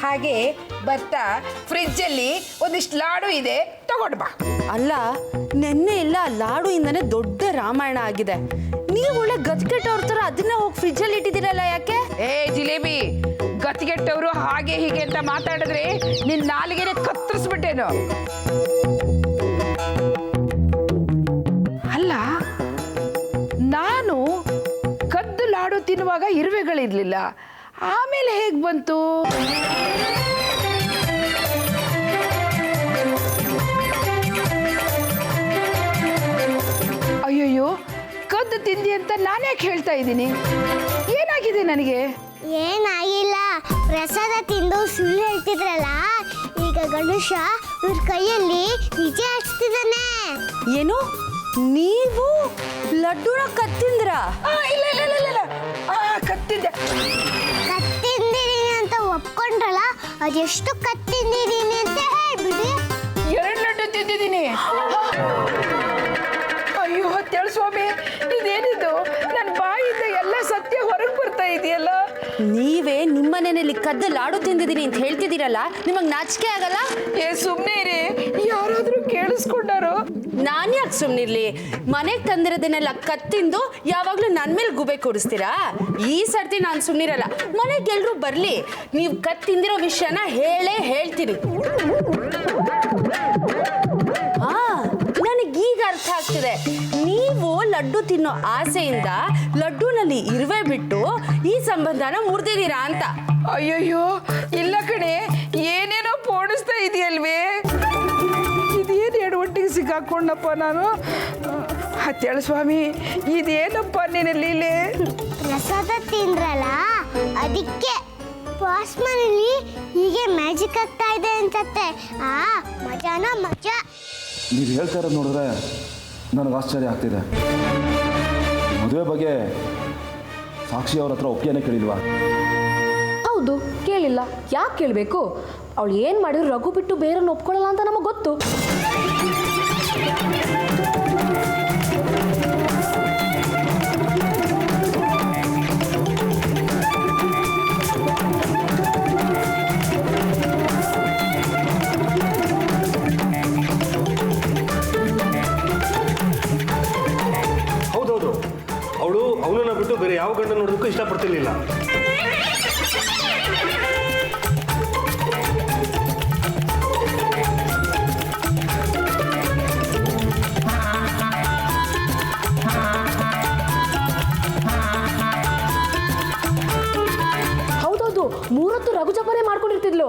ಹಾಗೆ ಭತ್ತ ಫ್ರಿಜ್ಜಲ್ಲಿ ಒಂದಿಷ್ಟು ಲಾಡು ಇದೆ, ತಗೊಂಡು ಬಾ. ಅಲ್ಲ, ನೆನ್ನೆ ಇಲ್ಲ ಲಾಡು ಇಂದಾನೆ ದೊಡ್ಡ ರಾಮಾಯಣ ಆಗಿದೆ. ನೀವು ಒಳ್ಳೆ ಗತ್ಕೆಟ್ಟವ್ರ ಥರ ಅದನ್ನ ಹೋಗಿ ಫ್ರಿಜ್ಜಲ್ಲಿ ಇಟ್ಟಿದ್ದೀರಲ್ಲ, ಯಾಕೆ? ಜಿಲೇಬಿ, ಗತಿಗೆಟ್ಟವರು ಹಾಗೆ ಹೀಗೆ ಅಂತ ಮಾತಾಡಿದ್ರೆ ನಿನ್ನ ನಾಲಿಗೆನೆ ಕತ್ತರಿಸ್ಬಿಟ್ಟೇನು. ಅಲ್ಲ, ನಾನು ಕದ್ದು ಲಾಡು ತಿನ್ನುವಾಗ ಇರುವೆಗಳಿರ್ಲಿಲ್ಲ, ಆಮೇಲೆ ಹೇಗೆ ಬಂತು? ಅಯ್ಯಯ್ಯೋ, ಕದ್ದು ತಿಂದಿ ಅಂತ ನಾನ್ಯಾಕೆ ಹೇಳ್ತಾ ಇದ್ದೀನಿ? ಏನಾಗಿದೆ ನನಗೆ? ಏನಾಗಿಲ್ಲ, ಪ್ರಸಾದ ತಿಂದು ಸುಳ್ಳು ಹೇಳ್ತಿದ್ರಲ್ಲ, ಈಗ ಗಣೇಶ ಇವ್ರ ಕೈಯಲ್ಲಿ ನಿಜ ಹಚ್ತಿದ್ದಾನೆ. ಏನು, ನೀವು ಲಡ್ಡುನ ಕತ್ತಿಂದ್ರ? ಇಲ್ಲ ಇಲ್ಲ ಇಲ್ಲ ಇಲ್ಲ, ಕತ್ತಿದ್ದೆ. ಕತ್ತಿಂದಿದ್ದೀನಿ ಅಂತ ಒಪ್ಕೊಂಡ್ರಲ್ಲ, ಅದೆಷ್ಟು ಕತ್ತಿಂದಿದ್ದೀನಿ ಅಂತ ಹೇಳ್ಬಿಡಿ. 2 ಲಡ್ಡು ತಿಂದಿದ್ದೀನಿ. ಅಯ್ಯೋ ಹೇಳು ಸ್ವಾಮಿ, ಇದೇನಿದು? ನನ್ನ ಬಾಯಿಂದ ಎಲ್ಲ ಸತ್ಯ ಹೊರಗೆ ಬರ್ತಾ ಇದೆಯಲ್ಲ. ನೀವೇ ನಿಮ್ಮನೆಯಲ್ಲಿ ಕದ್ದು ಲಾಡು ತಿಂದಿದ್ದೀನಿ ಅಂತ ಹೇಳ್ತಿದ್ದೀರಲ್ಲ, ನಿಮಗೆ ನಾಚಿಕೆ ಆಗಲ್ಲ? ಸುಮ್ಮನೆ ಇರಿ, ಯಾರಾದ್ರೂ ಕೇಳಿಸ್ಕೊಂಡಾರೋ? ನಾನು ಯಾಕೆ ಸುಮ್ಮನಿರ್ಲಿ? ಮನೆಗೆ ತಂದಿರೋದನ್ನೆಲ್ಲ ಕತ್ತಿಂದು ಯಾವಾಗಲೂ ನನ್ನ ಮೇಲೆ ಗುಬೆ ಕೊಡಿಸ್ತೀರಾ? ಈ ಸರ್ತಿ ನಾನು ಸುಮ್ಮನಿರಲ್ಲ. ಮನೆಗೆ ಎಲ್ಲರೂ ಬರಲಿ, ನೀವು ಕತ್ತಿಂದಿರೋ ವಿಷಯನ ಹೇಳ್ತೀರಿ. ನನಗೀಗ ಅರ್ಥ ಆಗ್ತಿದೆ. ನೀವು ಲಡ್ಡು ತಿನ್ನೋ ಆಸೆಯಿಂದ ಲಡ್ಡುನಲ್ಲಿ ಇರುವೆ ಬಿಟ್ಟು ಈ ಸಂಬಂಧನ ಮುರಿದಿದ್ದೀರಾ ಅಂತ. ಅಯ್ಯಯ್ಯೋ ಇಲ್ಲ ಕಣೆ, ಏನೇನೋ ಪೋಣಿಸ್ತಾ ಇದೆಯಲ್ವೇ. ಇದೇನು ಎಡವಟ್ಟಿಗೆ ಸಿಕ್ಕಾಕೊಂಡಪ್ಪ ನಾನು. ಹತ್ತೇಳು ಸ್ವಾಮಿ, ಇದೇನಪ್ಪ ನಿನ್ನ ಲೀಲೆ? ಪ್ರಸಾದ ತಿಂದ್ರಲ್ಲ, ಅದಕ್ಕೆ ಬಾಸ್ ಮನೇಲಿ ಹೀಗೆ ಮ್ಯಾಜಿಕ್ ಆಗ್ತಾ ಇದೆ ಅನ್ಸತ್ತೆ. ಮಜಾನ ಮಜಾ. ನೀವು ಹೇಳ್ತಾ ಇರೋದು ನೋಡಿದ್ರೆ ನನಗೆ ಆಶ್ಚರ್ಯ ಆಗ್ತಿದೆ. ಮದುವೆ ಬಗ್ಗೆ ಸಾಕ್ಷಿ ಅವ್ರ ಹತ್ರ ಒಪ್ಪಿಗೆನೇ ಕೇಳಿಲ್ವಾ? ಹೌದು, ಕೇಳಿಲ್ಲ. ಯಾಕೆ ಕೇಳಬೇಕು? ಅವಳು ಏನು ಮಾಡಿದ್ರು ರಘು ಬಿಟ್ಟು ಬೇರೆಯನ್ನು ಒಪ್ಕೊಳ್ಳಲ್ಲ ಅಂತ ನಮಗೆ ಗೊತ್ತು. ಅವನನ್ನ ಬಿಟ್ಟು ಬೇರೆ ಯಾವ ಗಂಡ ನೋಡೋದಕ್ಕೂ ಇಷ್ಟಪಡ್ತಿರ್ಲಿಲ್ಲ. ಹೌದೌದು, 3 ಹೊತ್ತು ರಘು ಜಪನೆ ಮಾಡ್ಕೊಂಡಿರ್ತಿದ್ಲು.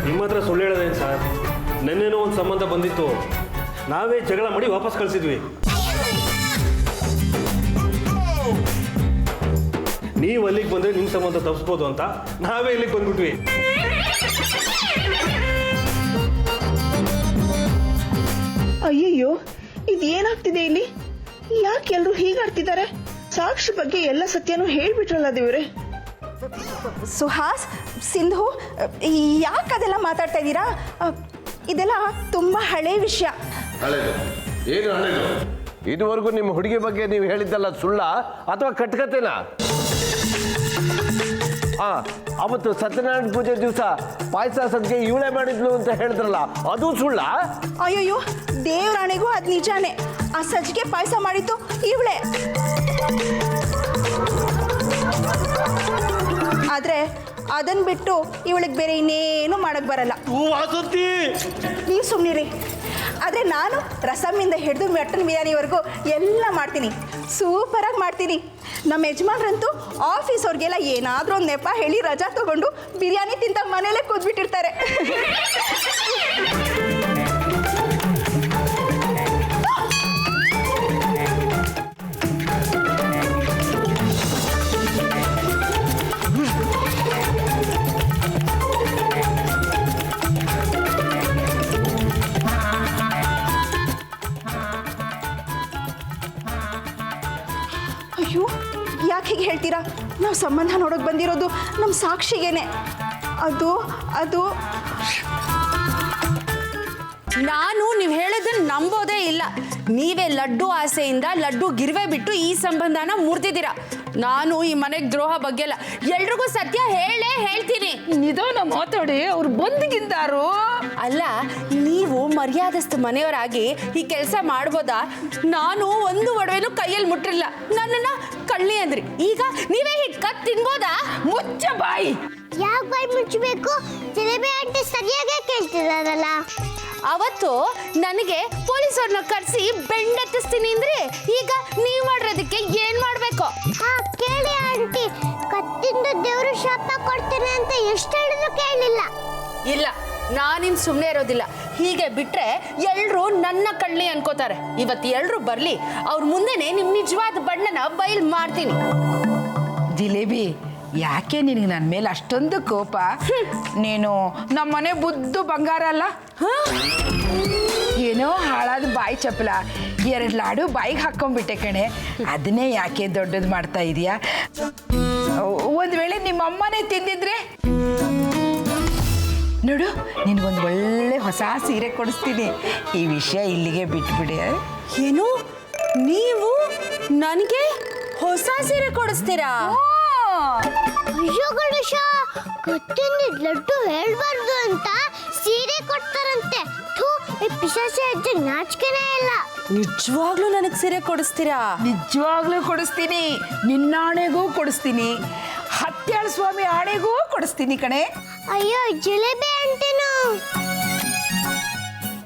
ನಿಮ್ಮ ಹತ್ರ ಸುಳ್ಳು ಹೇಳೋದೇನು ಸರ್? ನೆನ್ನೆನೋ ಒಂದು ಸಂಬಂಧ ಬಂದಿತ್ತು, ನಾವೇ ಜಗಳ ಮಾಡಿ ವಾಪಸ್ ಕಳಿಸಿದ್ವಿ. ನೀವು ಅಲ್ಲಿಗೆ ಬಂದರೆ ನಿಮ್ಮ ಸಂಬಂಧ ತಪ್ಪಿಸ್ಬೋದು ಅಂತ ನಾವೇ ಇಲ್ಲಿಗೆ ಬಂದ್ಬಿಟ್ವಿ. ಅಯ್ಯಯ್ಯೋ, ಇದೇನಾಗ್ತಿದೆ ಇಲ್ಲಿ? ಯಾಕೆ ಎಲ್ಲರೂ ಹೀಗಾಡ್ತಿದ್ದಾರೆ? ಸಾಕ್ಷಿ ಬಗ್ಗೆ ಎಲ್ಲ ಸತ್ಯನೂ ಹೇಳ್ಬಿಟ್ರಲ್ಲ ದೇವ್ರೆ. ಸುಹಾಸ್, ಸಿಂಧು, ಯಾಕೆ ಅದೆಲ್ಲ ಮಾತಾಡ್ತಾ ಇದ್ದೀರಾ? ಇದೆಲ್ಲ ತುಂಬ ಹಳೆ ವಿಷಯ. ಹಳೇದು? ಏನು ಹಳೇದು? ಇದುವರೆಗೂ ನಿಮ್ಮ ಹುಡುಗಿ ಬಗ್ಗೆ ನೀವು ಹೇಳಿದ್ದಲ್ಲ ಸುಳ್ಳ ಅಥವಾ ಕಟ್ಕತೆನಾ? ಅವತ್ತು ಸತ್ಯನಾರಾಯಣ ಪೂಜೆ ದಿವಸ ಪಾಯಸ ಸದ್ಗೆ ಇವಳೇ ಮಾಡಿದ್ಲು ಅಂತ ಹೇಳಿದ್ರಲ್ಲ, ಅದು ಸುಳ್ಳ? ಅಯ್ಯಯ್ಯೋ, ದೇವರಾಣೆಗೂ ಅದು ನಿಜಾನೇ. ಆ ಸಜ್ಜಿಗೆ ಪಾಯಸ ಮಾಡಿದ್ದು ಇವಳೇ. ಆದರೆ ಅದನ್ನು ಬಿಟ್ಟು ಇವಳಿಗೆ ಬೇರೆ ಇನ್ನೇನು ಮಾಡಕ್ಕೆ ಬರಲ್ಲ. ನೀವು ಸುಮ್ಮನಿರಿ. ಆದರೆ ನಾನು ರಸಮ್ಮಿಂದ ಹಿಡಿದು ಮಟನ್ ಬಿರಿಯಾನಿವರೆಗೂ ಎಲ್ಲ ಮಾಡ್ತೀನಿ, ಸೂಪರಾಗಿ ಮಾಡ್ತೀನಿ. ನಮ್ಮ ಯಜಮಾನ್ರಂತೂ ಆಫೀಸ್ ಅವ್ರಿಗೆಲ್ಲ ಏನಾದರೂ ಒಂದು ನೆಪ ಹೇಳಿ ರಜಾ ತಗೊಂಡು ಬಿರಿಯಾನಿ ತಿಂತ ಮನೇಲೇ ಕೂತ್ಬಿಟ್ಟಿರ್ತಾರೆ. ಅಯ್ಯೋ, ಯಾಕೆ ಹೀಗೆ ಹೇಳ್ತೀರಾ? ನಾವು ಸಂಬಂಧ ನೋಡೋಕೆ ಬಂದಿರೋದು ನಮ್ಮ ಸಾಕ್ಷಿಗೇನೆ. ಅದು ನಾನು ನೀವು ಹೇಳಿದ್ದನ್ನು ನಂಬೋದೇ ನೀವೇ ಲಡ್ಡು ಆಸೆಯಿಂದ ಲಡ್ಡು ಗಿರ್ವೆ ಬಿಟ್ಟು ಈ ಸಂಬಂಧನ ಮುರಿದಿದ್ದೀರಾ. ನಾನು ಈ ಮನೆಗೆ ದ್ರೋಹ ಬಗ್ಗೆ ಅಲ್ಲ, ಎಲ್ರಿಗೂ ಸತ್ಯ ಹೇಳ್ತೀನಿ. ನಿಧಾನ ಮಾತಾಡಿ, ಅವ್ರು ಬಂದಿಗಿಂದಾರು. ಅಲ್ಲ, ನೀವು ಮರ್ಯಾದಸ್ಥ ಮನೆಯವರಾಗಿ ಈ ಕೆಲಸ ಮಾಡ್ಬೋದಾ? ನಾನು ಒಂದು ಒಡವೆನೂ ಕೈಯಲ್ಲಿ ಮುಟ್ಟಿಲ್ಲ, ನನ್ನನ್ನ ಕಳ್ಳಿ ಅಂದ್ರಿ. ಈಗ ನೀವೇ ಹೀಗೆ ಕತ್ ತಿನ್ಬೋದಾ? ಮುಚ್ಚ ಬಾಯಿ. ಯಾಕೆ ಬಾಯಿ ಮುಚ್ಚಬೇಕು? ಜಿಲೇಬಿ ಆಂಟಿ ಸರಿಯಾಗೇ ಕೇಳ್ತಿದಾರಲ್ಲ. ಅವತ್ತು ನನಗೆ ಪೊಲೀಸವ್ರನ್ನ ಕರೆಸಿ ಬೆಂಡೆತ್ತಿಸ್ತೀನಿ ಅಂದ್ರೆ ಈಗ ನೀವು ಮಾಡಿರೋದಕ್ಕೆ ಏನ್ ಮಾಡ್ಬೇಕು? ಹಾ ಕೇಳಿ ಆಂಟಿ, ಕತ್ತಿಂದ ದೇವರು ಶಾಪ ಕೊಡ್ತೇನೆ ಅಂತ ಎಷ್ಟು ಹೇಳಿದ್ರು ಕೇಳಲಿಲ್ಲ. ಇಲ್ಲ, ನಾನಿನ್ ಸುಮ್ಮನೆ ಇರೋದಿಲ್ಲ. ಹೀಗೆ ಬಿಟ್ರೆ ಎಲ್ರು ನನ್ನ ಕಳ್ಳಿ ಅನ್ಕೋತಾರೆ. ಇವತ್ತು ಎಲ್ರು ಬರ್ಲಿ, ಅವ್ರ ಮುಂದೆನೆ ನಿಮ್ ನಿಜವಾದ ಬಣ್ಣನ ಬಯಲ್ ಮಾಡ್ತೀನಿ. ಜಿಲೇಬಿ, ಯಾಕೆ ನಿನಗೆ ನನ್ನ ಮೇಲೆ ಅಷ್ಟೊಂದು ಕೋಪ? ನೀನು ನಮ್ಮನೆ ಬುದ್ದು ಬಂಗಾರ ಅಲ್ಲ? ಏನೋ ಹಾಳಾದ ಬಾಯಿ ಚಪ್ಪಲ 2 ಲಾಡು ಬಾಯಿಗೆ ಹಾಕ್ಕೊಂಡ್ಬಿಟ್ಟೆ ಕಣೆ. ಅದನ್ನೇ ಯಾಕೆ ದೊಡ್ಡದು ಮಾಡ್ತಾ ಇದೀಯಾ? ಒಂದು ವೇಳೆ ನಿಮ್ಮ ಅಮ್ಮನೇ ತಿಂದಿದ್ರೆ ನೋಡು, ನಿನಗೊಂದು ಒಳ್ಳೆ ಹೊಸ ಸೀರೆ ಕೊಡಿಸ್ತೀನಿ. ಈ ವಿಷಯ ಇಲ್ಲಿಗೆ ಬಿಟ್ಬಿಡಿ. ಏನು, ನೀವು ನನಗೆ ಹೊಸ ಸೀರೆ ಕೊಡಿಸ್ತೀರಾ? ಅಯ್ಯೋ ಗಣೇಶ, ಕತ್ತಿಂದ ಲಡ್ಡು ಹೇಳ್ಬಾರ್ದು ಅಂತ ಸೀರೆ ಕೊಡ್ತಾರಂತೆ. ಥೂ, ಈ ಪಿಶಾಚಿ ಅಜ್ಜಿ ನಾಚಿಕೆನೇ ಇಲ್ಲ. ನಿಜವಾಗ್ಲೂ ನನಗೆ ಸೀರೆ ಕೊಡಿಸ್ತೀರಾ? ನಿಜವಾಗ್ಲೂ ಕೊಡಿಸ್ತೀನಿ, ನಿನ್ನಾಣೆಗೂ ಕೊಡಿಸ್ತೀನಿ, ಹತ್ಯಾಳ ಸ್ವಾಮಿ ಆಣೆಗೂ ಕೊಡಿಸ್ತೀನಿ ಕಣೆ. ಅಯ್ಯೋ ಜಿಲೇಬಿ ಆಂಟಿನು.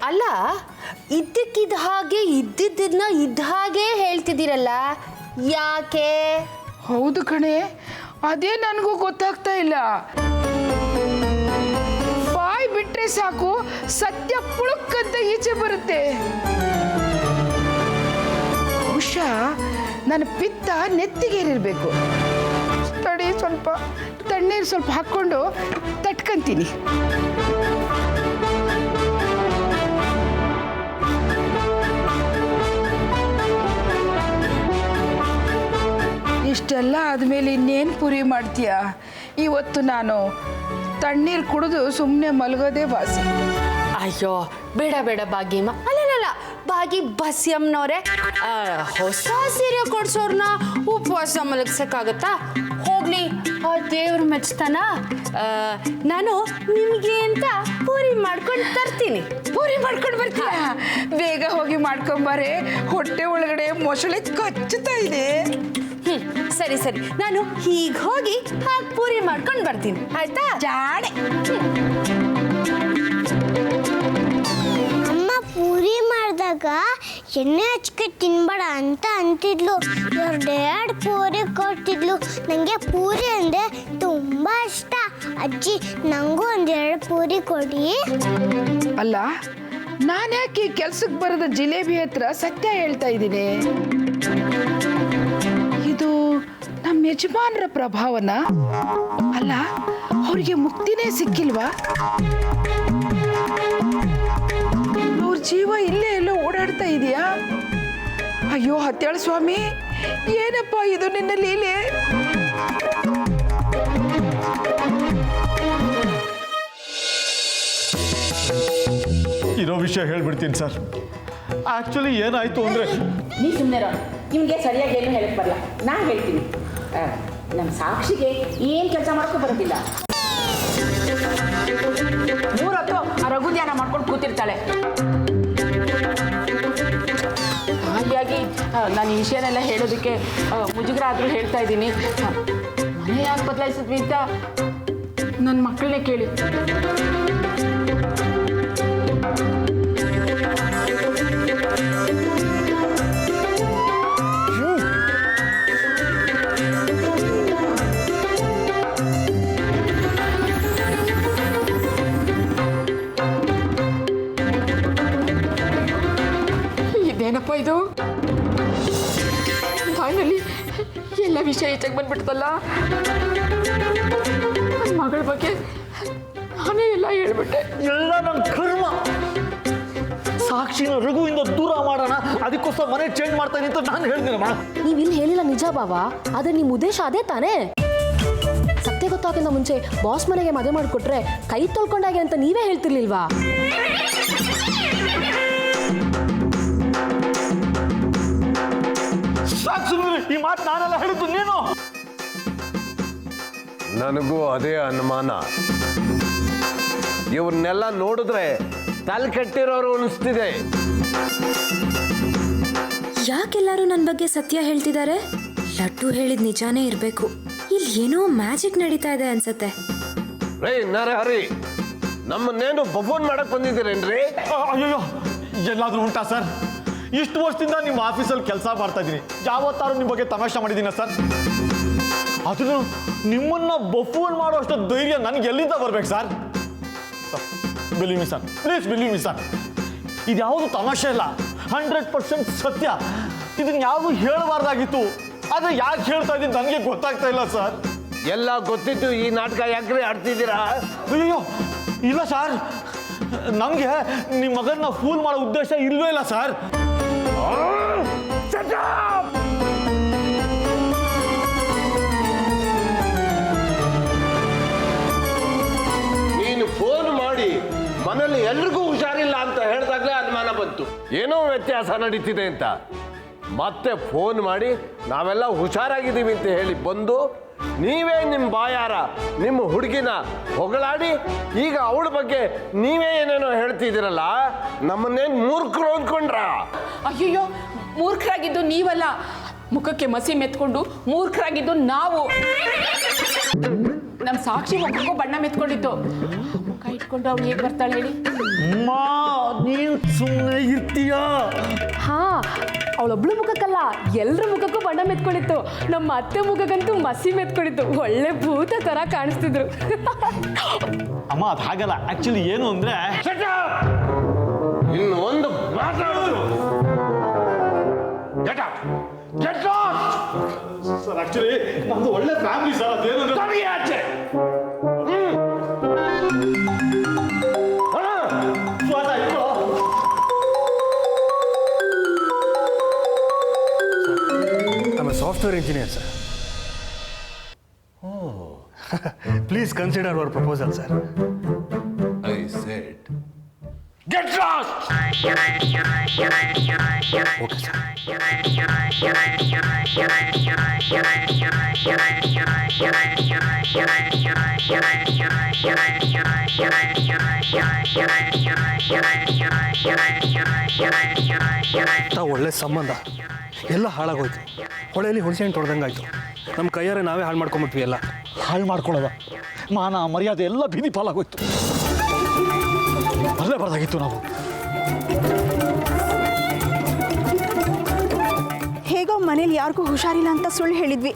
ಅಲ್ಲ, ಇದ್ದಕ್ಕಿದ್ದ ಹಾಗೆ ಇದ್ದಿದ್ದನ್ನ ಇದ್ದ ಹಾಗೆ ಹೇಳ್ತಿದ್ದೀರಲ್ಲ, ಯಾಕೆ? ಹೌದು ಕಣೆ, ಅದೇ ನನಗೂ ಗೊತ್ತಾಗ್ತಾ ಇಲ್ಲ. ಬಾಯಿ ಬಿಟ್ರೆ ಸಾಕು, ಸತ್ಯ ಪುಳುಕ್ಕಂತ ಈಚೆ ಬರುತ್ತೆ. ಬಹುಶಃ ನನ್ನ ಪಿತ್ತ ನೆತ್ತಿಗೇರಿರ್ಬೇಕು. ತಡಿ, ಸ್ವಲ್ಪ ತಣ್ಣೀರು ಸ್ವಲ್ಪ ಹಾಕ್ಕೊಂಡು ತಟ್ಕಂತೀನಿ. ಇಷ್ಟೆಲ್ಲ ಆದಮೇಲೆ ಇನ್ನೇನು ಪುರಿ ಮಾಡ್ತೀಯ? ಇವತ್ತು ನಾನು ತಣ್ಣೀರು ಕುಡಿದು ಸುಮ್ಮನೆ ಮಲಗೋದೇ ವಾಸಿ. ಅಯ್ಯೋ, ಬೇಡ ಬೇಡ ಭಾಗ್ಯಮ್ಮ. ಅಲ್ಲಲ್ಲ ಭಾಗಿ ಬಸ್ಯಮ್ಮನವ್ರೆ, ಹೊಸ ಸೀರೆ ಕೊಡ್ಸೋರ್ನ ಉಪವಾಸ ಮಲಗ್ಸಕ್ಕಾಗತ್ತಾ? ಹೋಗ್ಲಿ, ಆ ದೇವ್ರ ಮೆಚ್ತಾನ. ನಾನು ನಿಮಗೆ ಅಂತ ಪೂರಿ ಮಾಡ್ಕೊಂಡು ತರ್ತೀನಿ. ಪೂರಿ ಮಾಡ್ಕೊಂಡು ಬರ್ತೀಯ? ಬೇಗ ಹೋಗಿ ಮಾಡ್ಕೊಂಬಾರೆ, ಹೊಟ್ಟೆ ಒಳಗಡೆ ಮೊಸಳೆ ಕಚ್ಚುತ್ತಾ ಇದೆ. ಸರಿ ಸರಿ, ನಾನು ಹೀಗೆ ಹೋಗಿ ಹಾಗೆ ಪೂರಿ ಮಾಡ್ಕೊಂಡು ಬರ್ತೀನಿ, ಆಯ್ತಾ? ಜಾಣೆ. ಅಮ್ಮ ಪೂರಿ ಮಾಡಿದಾಗ ಎಣ್ಣೆ ಹಚ್ಕೆ ತಿನ್ಬೇಡ ಅಂತ ಅಂತಿದ್ಲು. 2 ಪೂರಿ ಕೊಡ್ತಿದ್ಲು. ನನಗೆ ಪೂರಿ ಅಂದರೆ ತುಂಬ ಇಷ್ಟ. ಅಜ್ಜಿ, ನನಗೂ 2 ಪೂರಿ ಕೊಡಿ. ಅಲ್ಲ, ನಾನು ಯಾಕೆ ಕೆಲ್ಸಕ್ಕೆ ಬರೋದ ಜಿಲೇಬಿ ಹತ್ರ ಸತ್ಯ ಹೇಳ್ತಾ ಇದ್ದೀನಿ? ಇದು ನಮ್ಮ ಯಜಮಾನರ ಪ್ರಭಾವನ? ಅಲ್ಲ, ಅವ್ರಿಗೆ ಮುಕ್ತಿನೇ ಸಿಕ್ಕಿಲ್ವಾ? ಅವ್ರ ಜೀವ ಇಲ್ಲೇ ಎಲ್ಲೋ ಓಡಾಡ್ತಾ ಇದೆಯಾ? ಅಯ್ಯೋ ಹತ್ಯಾಳ ಸ್ವಾಮಿ, ಏನಪ್ಪ ಇದು ನಿನ್ನ ಲೀಲೆ? ಇರೋ ವಿಷಯ ಹೇಳ್ಬಿಡ್ತೀನಿ ಸರ್. ಆ್ಯಕ್ಚುಲಿ ಏನಾಯಿತು ಅಂದರೆ, ನೀ ಸುಮ್ಮನೆ ನಿಮಗೆ ಸರಿಯಾಗಿ ಏನು ಹೇಳಕ್ಕೆ ಬರಲ್ಲ, ನಾನು ಹೇಳ್ತೀನಿ. ನಮ್ಮ ಸಾಕ್ಷಿಗೆ ಏನು ಕೆಲಸ ಮಾಡ್ಕೊ ಬರೋದಿಲ್ಲ. 3 ಹೊತ್ತು ಆ ರಘು ಧ್ಯಾನ ಮಾಡ್ಕೊಂಡು ಕೂತಿರ್ತಾಳೆ. ಹಾಗಾಗಿ ನಾನು ಈ ವಿಷಯನೆಲ್ಲ ಹೇಳೋದಕ್ಕೆ ಮುಜುಗರ ಆದರೂ ಹೇಳ್ತಾ ಇದ್ದೀನಿ. ಮನೆ ಯಾಕೆ ಬದಲಾಯಿಸಿದ್ವಿ ಅಂತ ನನ್ನ ಮಕ್ಕಳನ್ನೇ ಕೇಳಿ. ಇದೇನಪ್ಪ ಇದು? ಫೈನಲಿ ಎಲ್ಲ ವಿಷಯ ಈಚೆಗೆ ಬಂದ್ಬಿಡ್ತಲ್ಲ. ನನ್ನ ಮಗಳ ಬಗ್ಗೆ ನಾನೇ ಎಲ್ಲ ಹೇಳ್ಬಿಟ್ಟೆ. ಎಲ್ಲ ನನ್ನ ಕರ್ಮ. ಸಾಕ್ಷಿನ ರಘುವಿಂದ ದೂರ ಮಾಡೋಣ, ಅದಕ್ಕೋಸ್ಕರ ಮನೆ ಚೇಂಜ್ ಮಾಡ್ತಾನೆ ಅಂತ ನಾನು ಹೇಳ್ತೀನಮ್ಮ. ನೀವು ಇಲ್ಲಿ ಹೇಳಿಲ್ಲ ನಿಜ ಬಾವ, ಆದರೆ ನಿಮ್ಮ ಉದ್ದೇಶ ಅದೇ ತಾನೇ? ಸತ್ಯ ಗೊತ್ತಾಗಿಂದ ಮುಂಚೆ ಬಾಸ್ ಮನೆಗೆ ಮದುವೆ ಮಾಡಿಕೊಟ್ರೆ ಕೈ ತೊಳ್ಕೊಂಡಾಗೆ ಅಂತ ನೀವೇ ಹೇಳ್ತಿರ್ಲಿಲ್ವಾ? ನನಗೂ ಅದೇ ಅನುಮಾನ. ಇವ್ರನ್ನೆಲ್ಲ ನೋಡಿದ್ರೆ ತಲೆ ಕೆಟ್ಟಿರೋರು ಅನಿಸ್ತಿದೆ. ಯಾಕೆಲ್ಲರೂ ನನ್ನ ಬಗ್ಗೆ ಸತ್ಯ ಹೇಳ್ತಿದ್ದಾರೆ? ಲಡ್ಡು ಹೇಳಿದ ನಿಜಾನೇ ಇರಬೇಕು. ಇಲ್ಲಿ ಏನೋ ಮ್ಯಾಜಿಕ್ ನಡೀತಾ ಇದೆ ಅನ್ಸತ್ತೆ. ರೇ ನರಹರಿ, ನಮ್ಮನ್ನೇನು ಬಫೋನ್ ಮಾಡಕ್ ಬಂದಿದ್ದೀರೇನ್ರಿ? ಅಯ್ಯೋ, ಎಲ್ಲಾದ್ರೂ ಉಂಟಾ ಸರ್? ಇಷ್ಟು ವರ್ಷದಿಂದ ನಿಮ್ಮ ಆಫೀಸಲ್ಲಿ ಕೆಲಸ ಮಾಡ್ತಾ ಇದ್ದೀನಿ. ಯಾವತ್ತಾರು ನಿಮ್ಮ ಬಗ್ಗೆ ತಮಾಷೆ ಮಾಡಿದ್ದೀನ ಸರ್? ಅದನ್ನು ನಿಮ್ಮನ್ನ ಬಫೂನ್ ಮಾಡುವಷ್ಟು ಧೈರ್ಯ ನನಗೆ ಎಲ್ಲಿಂದ ಬರ್ಬೇಕು sir? Believe me sir, please believe me sir. ಇದ್ಯಾವುದು ತಮಾಷೆ ಇಲ್ಲ, 100% ಸತ್ಯ. ಇದನ್ನ ಯಾವುದು ಹೇಳಬಾರ್ದಾಗಿತ್ತು, ಆದ್ರೆ ಯಾಕೆ ಹೇಳ್ತಾ ಇದ್ದೀನಿ ನನಗೆ ಗೊತ್ತಾಗ್ತಾ ಇಲ್ಲ ಸರ್. ಎಲ್ಲ ಗೊತ್ತಿದ್ದು ಈ ನಾಟಕ ಯಾಕ್ರಿ ಆಡ್ತಿದ್ದೀರಾ? ಅಯ್ಯೋ ಇಲ್ಲ ಸರ್, ನಮಗೆ ನಿಮ್ಮ ಮಗನ್ನ ಫೂಲ್ ಮಾಡೋ ಉದ್ದೇಶ ಇಲ್ವೇ ಇಲ್ಲ ಸರ್. ನೀನು ಫೋನ್ ಮಾಡಿ ಮನೇಲಿ ಎಲ್ರಿಗೂ ಹುಷಾರಿಲ್ಲ ಅಂತ ಹೇಳಿದಾಗಲೇ ಅನುಮಾನ ಬಂತು, ಏನೋ ವ್ಯತ್ಯಾಸ ನಡೀತಿದೆ ಅಂತ. ಮತ್ತೆ ಫೋನ್ ಮಾಡಿ ನಾವೆಲ್ಲ ಹುಷಾರಾಗಿದ್ದೀವಿ ಅಂತ ಹೇಳಿ ಬಂದು ನೀವೇ ನಿಮ್ಮ ಬಾಯಾರ ನಿಮ್ಮ ಹುಡುಗಿನ ಹೊಗಳಾಡಿ ಈಗ ಅವಳ ಬಗ್ಗೆ ನೀವೇ ಏನೇನೋ ಹೇಳ್ತಿದ್ದೀರಲ್ಲ, ನಮ್ಮನ್ನೇನು ಮೂರ್ಖರು ಅಂದ್ಕೊಂಡ್ರ? ಅಯ್ಯಯ್ಯೋ, ಮೂರ್ಖರಾಗಿದ್ದು ನೀವಲ್ಲ, ಮುಖಕ್ಕೆ ಮಸಿ ಮೆತ್ಕೊಂಡು ಮೂರ್ಖರಾಗಿದ್ದು ನಾವು. ನಮ್ಮ ಸಾಕ್ಷಿ ಮುಖಕ್ಕೂ ಬಣ್ಣ ಮೆತ್ಕೊಂಡಿತ್ತು. ಮುಖ ಇಟ್ಕೊಂಡು ಅವಳು ಹೇಗೆ ಬರ್ತಾಳೆ ಹೇಳಿ? ಅಮ್ಮ, ನೀನು ಸುಮ್ಮನೆ ಇರ್ತೀಯಾ? ಹಾ, ಅವಳೊಬ್ಳು ಮುಖಕ್ಕಲ್ಲ, ಎಲ್ರ ಮುಖಕ್ಕೂ ಬಣ್ಣ ಮೆತ್ಕೊಂಡಿತ್ತು. ನಮ್ಮ ಅತ್ತೆ ಮುಖಕ್ಕಂತೂ ಮಸಿ ಮೆತ್ಕೊಂಡಿತ್ತು. ಒಳ್ಳೆ ಭೂತ ತರ ಕಾಣಿಸ್ತಿದ್ರು. ಅಮ್ಮ, ಅದು ಹಾಗಲ್ಲ. ಆಕ್ಚುಲಿ ಏನು ಅಂದ್ರೆ, ಇನ್ನು ಒಂದು ಮಾತಾಡೋದು ಸರ್, ಆಕ್ಚುಲಿ ನಮ್ದು ಒಳ್ಳೆ ಫ್ಯಾಮಿಲಿ ಸರ್. ಅದೇನು ಆಚೆ software engineer sir. Please consider our proposal sir. I said get lost. Okay sir. ಒಳ್ಳೆ ಸಂಬಂಧ ಎಲ್ಲ ಹಾಳಾಗೋಯ್ತು. ಹೊಳೆಯಲ್ಲಿ ಹುಣಸೆಹಣ್ಣು ತೊಡ್ದಂಗಾಯ್ತು. ನಮ್ಮ ಕೈಯಾರೆ ನಾವೇ ಹಾಳು ಮಾಡ್ಕೊಂಬಿಟ್ವಿ. ಎಲ್ಲ ಹಾಳು ಮಾಡ್ಕೊಳ್ಳೋದ, ಮಾನ ಮರ್ಯಾದೆ ಎಲ್ಲ ಬೀದಿ ಪಾಲಾಗೋಯ್ತು. ಅಲ್ಲೇ ಬರ್ದಾಗಿತ್ತು ನಾವು. ಹೇಗೋ ಮನೇಲಿ ಯಾರಿಗೂ ಹುಷಾರಿಲ್ಲ ಅಂತ ಸುಳ್ಳು ಹೇಳಿದ್ವಿ,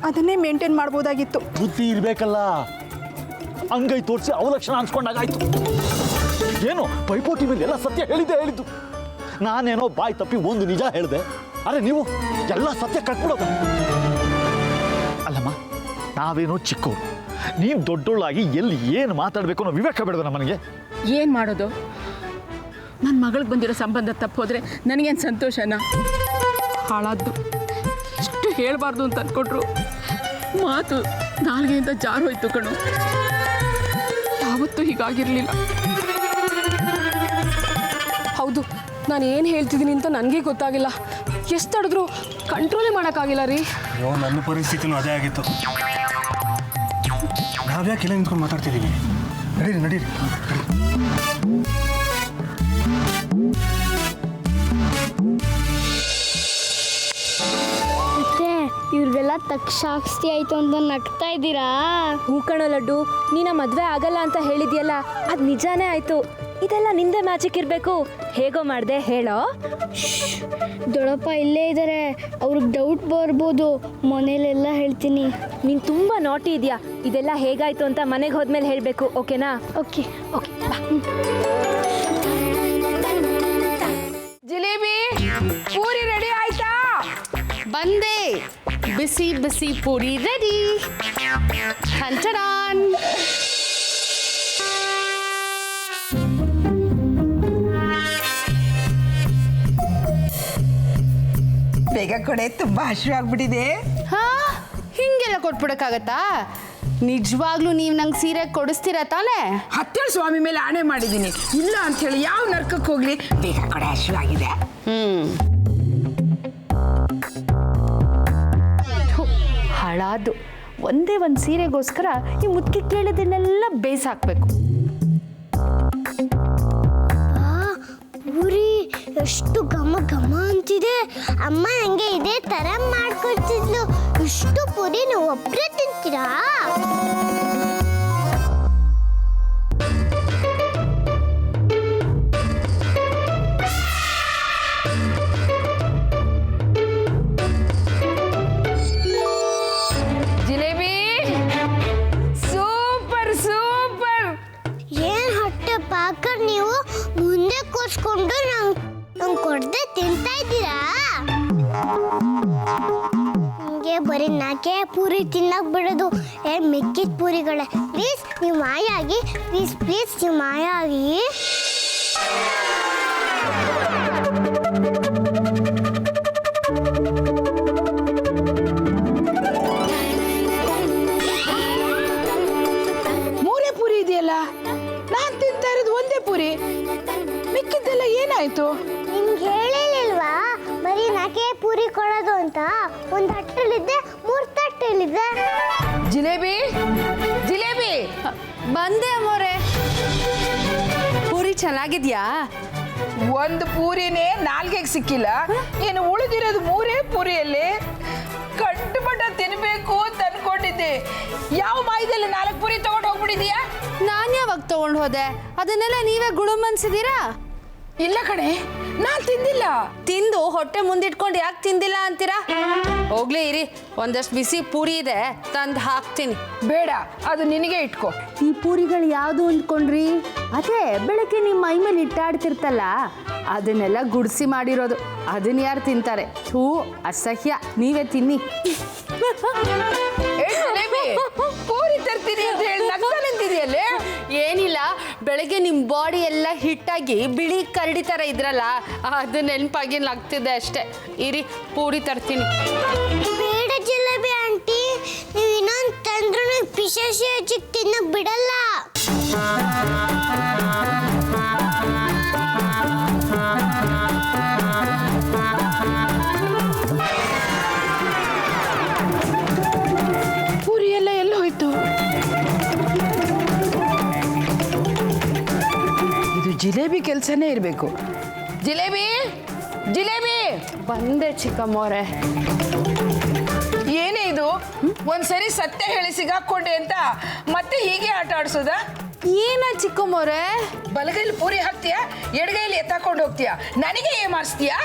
ಅದನ್ನೇ ಮೇಂಟೈನ್ ಮಾಡ್ಬೋದಾಗಿತ್ತು. ಬುದ್ಧಿ ಇರಬೇಕಲ್ಲ. ಅಂಗೈ ತೋರಿಸಿ ಅವಲಕ್ಷಣ ಅನ್ಸ್ಕೊಂಡಾಗಾಯ್ತು. ಏನು ಪೈಪೋಟಿ ಮೇಲೆ ಎಲ್ಲ ಸತ್ಯ ಹೇಳಿದ್ದು. ನಾನೇನೋ ಬಾಯಿ ತಪ್ಪಿ ಒಂದು ನಿಜ ಹೇಳಿದೆ, ಅರೆ ನೀವು ಎಲ್ಲ ಸತ್ಯ ಕಟ್ಬಿಡೋದ. ಅಲ್ಲಮ್ಮ, ನಾವೇನೋ ಚಿಕ್ಕವರು, ನೀನು ದೊಡ್ಡೋಳಾಗಿ ಎಲ್ಲಿ ಏನು ಮಾತಾಡಬೇಕು ಅನ್ನೋ ವಿವೇಕ ಬೇಡದ ನಮಗೆ? ಏನು ಮಾಡೋದು? ನನ್ನ ಮಗಳಿಗೆ ಬಂದಿರೋ ಸಂಬಂಧ ತಪ್ಪೋದ್ರೆ ನನಗೇನು ಸಂತೋಷನಾ? ಹಾಳಾದ್ದು ಎಷ್ಟು ಹೇಳಬಾರ್ದು ಅಂತ ಅಂದ್ಕೊಟ್ರು. ಮಾತು ನಾಲ್ಗೆಯಿಂದ ಜಾರೋಯ್ತು ಕಣು. ಯಾವತ್ತೂ ಹೀಗಾಗಿರಲಿಲ್ಲ. ಹೌದು, ನಾನು ಏನು ಹೇಳ್ತಿದ್ದೀನಿ ಅಂತ ನನಗೆ ಗೊತ್ತಾಗಿಲ್ಲ. ಎಷ್ಟು ತಡೆದ್ರು ಕಂಟ್ರೋಲೇ ಮಾಡೋಕ್ಕಾಗಿಲ್ಲ ರೀ. ಅಯ್ಯೋ, ನನ್ನ ಪರಿಸ್ಥಿತಿನೂ ಅದೇ ಆಗಿತ್ತು. ನಾವ್ಯಾಕೆ ಇಲ್ಲ ನಿಂತ್ಕೊಂಡು ಮಾತಾಡ್ತಿದ್ದೀವಿ? ನಡೀರಿ ನಡೀರಿ. ಮತ್ತೆ ಇವ್ರಿಗೆಲ್ಲ ಸಾಕ್ಷಿ ಆಯ್ತು ಅಂತ ನಗ್ತಾ ಇದ್ದೀರಾ? ಹೂ ಕಣೋ ಲಡ್ಡು, ನೀನ ಮದುವೆ ಆಗಲ್ಲ ಅಂತ ಹೇಳಿದ್ಯಲ್ಲ, ಅದು ನಿಜಾನೇ ಆಯ್ತು. ಇದೆಲ್ಲ ನಿಂದೆ ಮ್ಯಾಜಿಕ್ ಇರಬೇಕು. ಹೇಗೋ ಮಾಡಿದೆ ಹೇಳೋ. ದೊಡ್ಡಪ್ಪ ಇಲ್ಲೇ ಇದ್ದಾರೆ, ಅವ್ರಿಗೆ ಡೌಟ್ ಬರ್ಬೋದು. ಮನೇಲೆಲ್ಲ ಹೇಳ್ತೀನಿ. ನೀನು ತುಂಬ ನಾಟಿ ಇದೆಯಾ. ಇದೆಲ್ಲ ಹೇಗಾಯ್ತು ಅಂತ ಮನೆಗೆ ಹೋದ್ಮೇಲೆ ಹೇಳಬೇಕು, ಓಕೆನಾ? ಓಕೆ. ಜಿಲೇಬಿ ಪೂರಿ ರೆಡಿ ಆಯ್ತಾ? ಬಂದೆ. ಬಿಸಿ ಬಿಸಿ ಪೂರಿ ರೆಡಿ. ಹಂಚಡಾನ್. ಬೇಗ ಕೊಡೆ, ತುಂಬಾ ಹಸಿವಾಗ್ಬಿಟ್ಟಿದೆ. ಹಾ, ಹಿಂಗೆಲ್ಲ ಕೊಟ್ಬಿಡಕ್ಕಾಗತ್ತಾ? ನಿಜವಾಗ್ಲೂ ನೀವು ನಂಗೆ ಸೀರೆ ಕೊಡಿಸ್ತೀರಾ ತಾನೇ? ಹತ್ತೇಳು ಸ್ವಾಮಿ ಮೇಲೆ ಆಣೆ ಮಾಡಿದ್ದೀನಿ, ಇಲ್ಲ ಅಂತ ಹೇಳಿ ಯಾವ ನರ್ಕಕ್ಕೆ ಹೋಗ್ಲಿ. ಬೇಗ ಕೊಡೆ, ಹಸಿವಾಗಿದೆ. ಹಾಳಾದ್ದು ಒಂದೇ ಒಂದು ಸೀರೆಗೋಸ್ಕರ ಈ ಮುದ್ಕೆ ಕೇಳಿದ್ದನ್ನೆಲ್ಲ ಬೇಯಿಸಾಕ್ಬೇಕು. ಪೂರಿ ಎಷ್ಟು ಘಮ ಘಮ ಅಂತಿದೆ. ಅಮ್ಮ ನಂಗೆ ಇದೇ ತರ ಮಾಡ್ಕೊಡ್ತಿದ್ಲು. ಇಷ್ಟು ಪೂರಿ ನೀವು ಒಬ್ಬರೇ ತಿಂತೀರಾ? Jalebi super super. ಏನ್ ಹೊಟ್ಟೆ ಪಾಕರ್ ನೀವು ಮುಂದೆ ಕೂರ್ಸ್ಕೊಂಡು ನಂಗೆ ಕೊಡದೆ ತಿಂತಾ ಇದ್ದೀರಾ? ನಿಮಗೆ ಬರೀ ನಾಕೆ ಪೂರಿ ತಿನ್ನಕ್ ಬಿಡೋದು. ಮಿಕ್ಕಿದ ಪೂರಿಗಳೇ ಪ್ಲೀಸ್ ನೀವು ಮಾಯ ಆಗಿ, ಪ್ಲೀಸ್ ಪ್ಲೀಸ್ ನೀವು ಮಾಯ ಆಗಿ. ಮೂರೇ ಪೂರಿ ಇದೆಯಲ್ಲ, ನಾನ್ ತಿಂತಾ ಇರೋದು ಒಂದೇ ಪೂರಿ. ಮಿಕ್ಕಿದ್ದೆಲ್ಲ ಏನಾಯ್ತು? ನಿಮ್ಗೆ ಹೇಳಿಲ್ವಾ ಬರೀ ನಾಕೆ ಪೂರಿ ಕೊಡೋದು ಅಂತ? ಒಂದು ತಟ್ಟೆಲಿದ್ದೆ 3 ತಟ್ಟೆಲಿದ್ದೆ. ಜಿಲೇಬಿ ಜಿಲೇಬಿ ಬಂದೆ ಅಮ್ಮೋರೆ. ಪೂರಿ ಚೆನ್ನಾಗಿದ್ಯಾ? ಒಂದು ಪೂರಿನೇ ನಾಲ್ಗೆಗೆ ಸಿಕ್ಕಿಲ್ಲ, ಏನು ಉಳಿದಿರೋದು ಮೂರೇ ಪೂರಿಯಲ್ಲಿ. ಕಟ್ಟುಬಟ್ಟ ತಿನ್ಬೇಕು ಅಂತ ಅನ್ಕೊಂಡಿದ್ದೆ. ಯಾವ ಮಾಯದಲ್ಲಿ 4 ಪೂರಿ ತಗೊಂಡು ಹೋಗ್ಬಿಟ್ಟಿದೀಯಾ? ನಾನು ಯಾವಾಗ ತಗೊಂಡು ಹೋದೆ? ಅದನ್ನೆಲ್ಲ ನೀವೇ ಗುಳುಮನ್ಸಿದ್ದೀರಾ? ಇಲ್ಲ ಕಣೆ, ನಾನ್ ತಿಂದಿಲ್ಲ. ತಿಂದು ಹೊಟ್ಟೆ ಮುಂದಿಟ್ಕೊಂಡು ಯಾಕೆ ತಿಂದಿಲ್ಲ ಅಂತೀರಾ? ಹೋಗ್ಲಿ ಇರಿ, ಒಂದಷ್ಟು ಬಿಸಿ ಪೂರಿ ಇದೆ ತಂದು ಹಾಕ್ತೀನಿ. ಬೇಡ, ಅದು ನಿನಗೆ ಇಟ್ಕೋ. ಈ ಪೂರಿಗಳು ಯಾವುದು ಅಂದ್ಕೊಂಡ್ರಿ? ಅದೇ ಬೆಳಗ್ಗೆ ನಿಮ್ಮ ಮೈ ಮೇಲೆ ಇಟ್ಟಾಡ್ತಿರ್ತಲ್ಲ, ಅದನ್ನೆಲ್ಲ ಗುಡಿಸಿ ಮಾಡಿರೋದು. ಅದನ್ನ ಯಾರು ತಿಂತಾರೆ? ಥೂ, ಅಸಹ್ಯ. ನೀವೇ ತಿನ್ನಿ. ಪೂರಿ ತರ್ತೀನಿ ಅಂತ ಹೇಳಿ ನಗ್ತಾ ನಿಂತಿದೆಯಲ್ಲೇ. ಏನಿಲ್ಲ, ಬೆಳಗ್ಗೆ ನಿಮ್ಮ ಬಾಡಿ ಎಲ್ಲ ಹಿಟ್ಟಾಗಿ ಬಿಳಿ ಕರಡಿ ಥರ ಇದ್ರಲ್ಲ, ಅದು ನೆನಪಾಗಿ ನಗ್ತಿದ್ದೆ ಅಷ್ಟೇ. ಇರಿ, ಪೂರಿ ತರ್ತೀನಿ. ಬೇಡ ಜಿಲೇಬಿ ಆಂಟಿ, ನೀವು ಇನ್ನೊಂದು ತಂದ್ರೂ ಪಿಶಾಚಿ ಹಚ್ಚಿಗೆ ತಿನ್ನಕ್ ಬಿಡಲ್ಲ. ಪೂರಿ ಎಲ್ಲ ಎಲ್ಲಿ ಹೋಯ್ತು? ಇದು ಜಿಲೇಬಿ ಕೆಲಸನೇ ಇರಬೇಕು. ಜಿಲೇಬಿ ಜಿಲೇಬಿ ಬಂದೆ ಚಿಕ್ಕಮ್ಮವ್ರೆ. ಏನೇ ಇದು? ಒಂದ್ಸರಿ ಸತ್ಯ ಹೇಳಿ ಸಿಗಾಕೊಂಡೆ ಅಂತ ಮತ್ತೆ ಹೀಗೆ ಆಟ ಆಡ್ಸೋದಾ? ಏನ ಚಿಕ್ಕಮ್ಮವ್ರೆ? ಬಲಗೈಲಿ ಪೂರಿ ಹಾಕ್ತೀಯಾ, ಎಡಗೈಲಿ ಎತ್ತಾಕೊಂಡು ಹೋಗ್ತೀಯಾ? ನನಗೆ ಏನ್ ಮಾಡಿಸ್ತೀಯಾ?